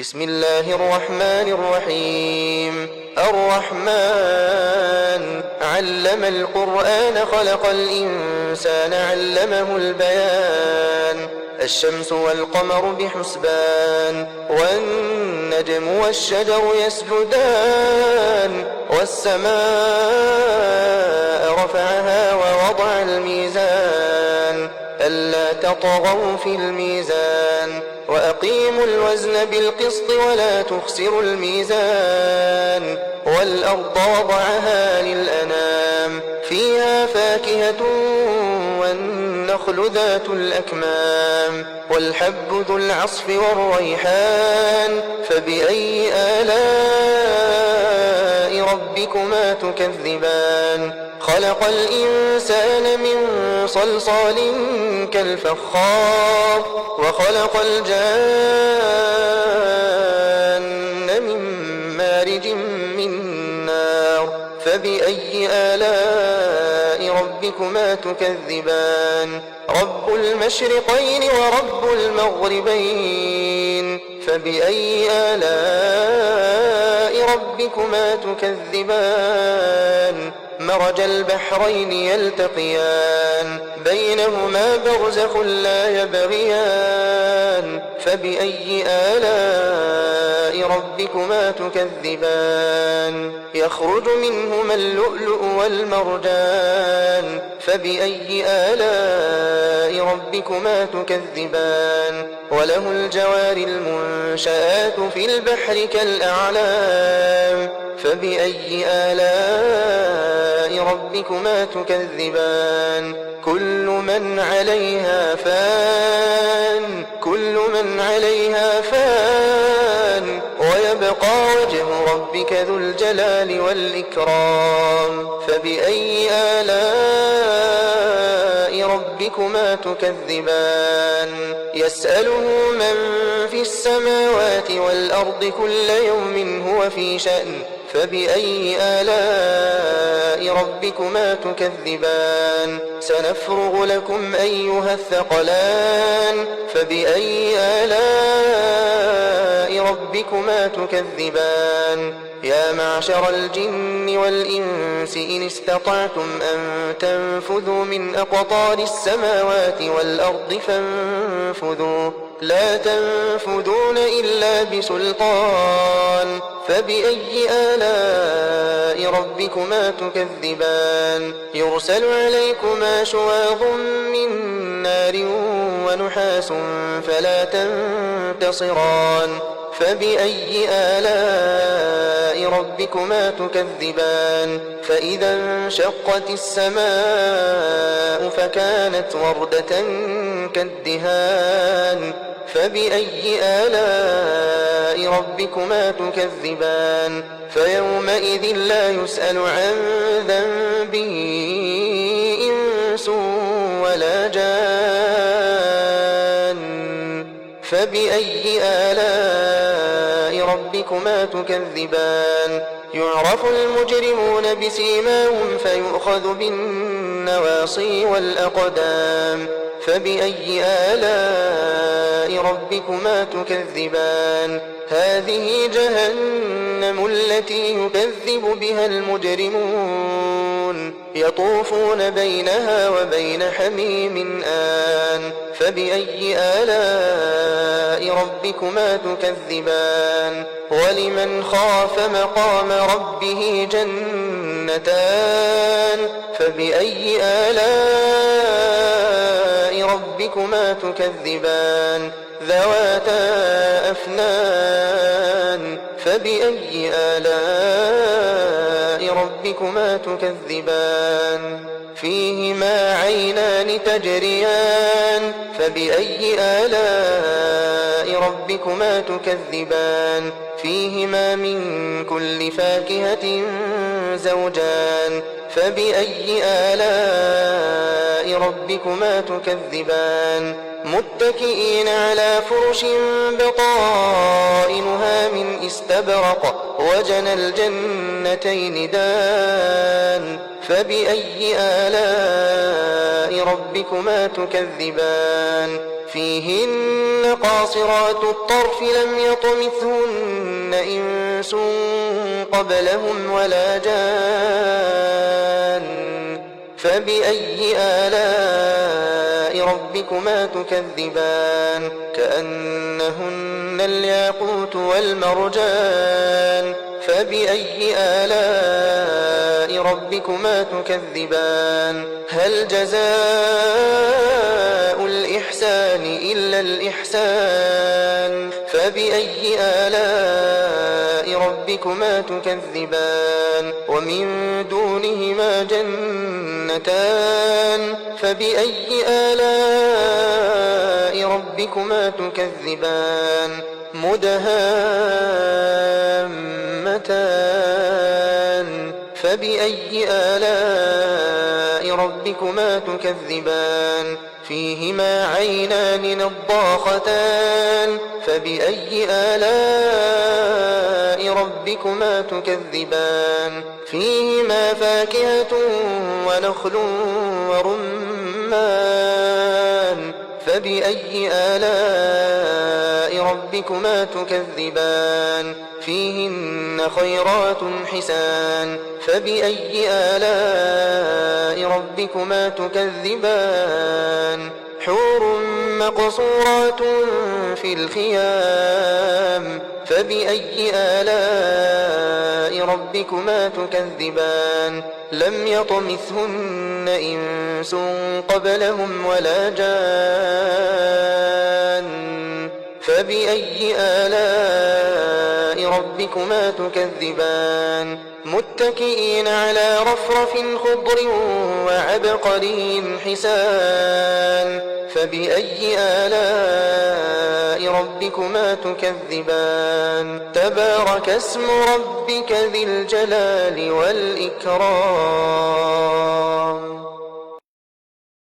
بسم الله الرحمن الرحيم. الرحمن علم القرآن خلق الإنسان علمه البيان. الشمس والقمر بحسبان والنجم والشجر يسجدان والسماء رفعها ووضع الميزان ألا تطغوا في الميزان وأقيموا الوزن بالقسط ولا تخسروا الميزان والأرض وضعها للأنام فيها فاكهة والنخل ذات الأكمام والحب ذو العصف والريحان فبأي آلاء ربكما تكذبان خلق الإنسان من صلصال كالفخار وخلق الجان من مارج من نار فبأي آلاء ربكما تكذبان رب المشرقين ورب المغربين فبأي آلاء ربكما تكذبان مرج البحرين يلتقيان بينهما برزخ لا يبغيان فبأي آلاء ربكما تكذبان يخرج منهما اللؤلؤ والمرجان فبأي آلاء ربكما تكذبان وله الجوار المنشآت في البحر كالأعلام فبأي آلاء ربكما تكذبان كل من عليها فان ويبقى وجه ربك ذو الجلال والإكرام فبأي آلاء ربكما تكذبان يسأله من في السماوات والأرض كل يوم هو في شأن فبأي آلاء ربكما تكذبان سنفرغ لكم أيها الثقلان فبأي آلاء ربكما تكذبان يا معشر الجن والإنس إن استطعتم أن تنفذوا من أقطار السماوات والأرض فانفذوا لا تنفذون إلا بسلطان فبأي آلاء ربكما تكذبان يرسل عليكما شواظ من نار ونحاس فلا تنتصران فبأي آلاء ربكما تكذبان فإذا انشقت السماء فكانت وردة كالدهان فبأي آلاء ربكما تكذبان فيومئذ لا يسأل عن ذنبه إنس ولا جان فبأي آلاء ربكما تكذبان يعرف المجرمون بسيماهم فيؤخذ بالنواصي والأقدام فبأي آلاء ربكما تكذبان هذه جهنم التي يكذب بها المجرمون يطوفون بينها وبين حميم آن فبأي آلاء ربكما تكذبان ولمن خاف مقام ربه جنتان فبأي آلاء ربكما تكذبان ذواتا أفنان فبأي آلاء ربكما تكذبان فيهما عينان تجريان فبأي آلاء ربكما تكذبان فيهما من كل فاكهة زوجان فبأي آلاء ربكما تكذبان متكئين على فرش بطائنها من استبرق وجنى الجنتين دان فبأي آلاء ربكما تكذبان فيهن قاصرات الطرف لم يطمثهن إنس قبلهم ولا جان فبأي آلاء ربكما تكذبان كأنهن الياقوت والمرجان فبأي آلاء ربكما تكذبان هل جزاء الإحسان إلا الإحسان فبأي آلاء ربكما تكذبان ومن دونهما جنتان فبأي آلاء ربكما تكذبان مدهامتان فبأي آلاء ربكما تكذبان فيهما عينان نضاختان فبأي آلاء ربكما تكذبان فيهما فاكهة ونخل ورمان فبأي آلاء ربكما تكذبان فيهن خيرات حسان فبأي آلاء ربكما تكذبان حور مقصورات في الخيام فبأي آلاء ربكما تكذبان لم يطمثهن إنس قبلهم ولا جان فبأي آلاء ربكما تكذبان متكئين على رفرف خضر وعبقري حسان فبأي آلاء ربكما تكذبان تبارك اسم ربك ذي الجلال والإكرام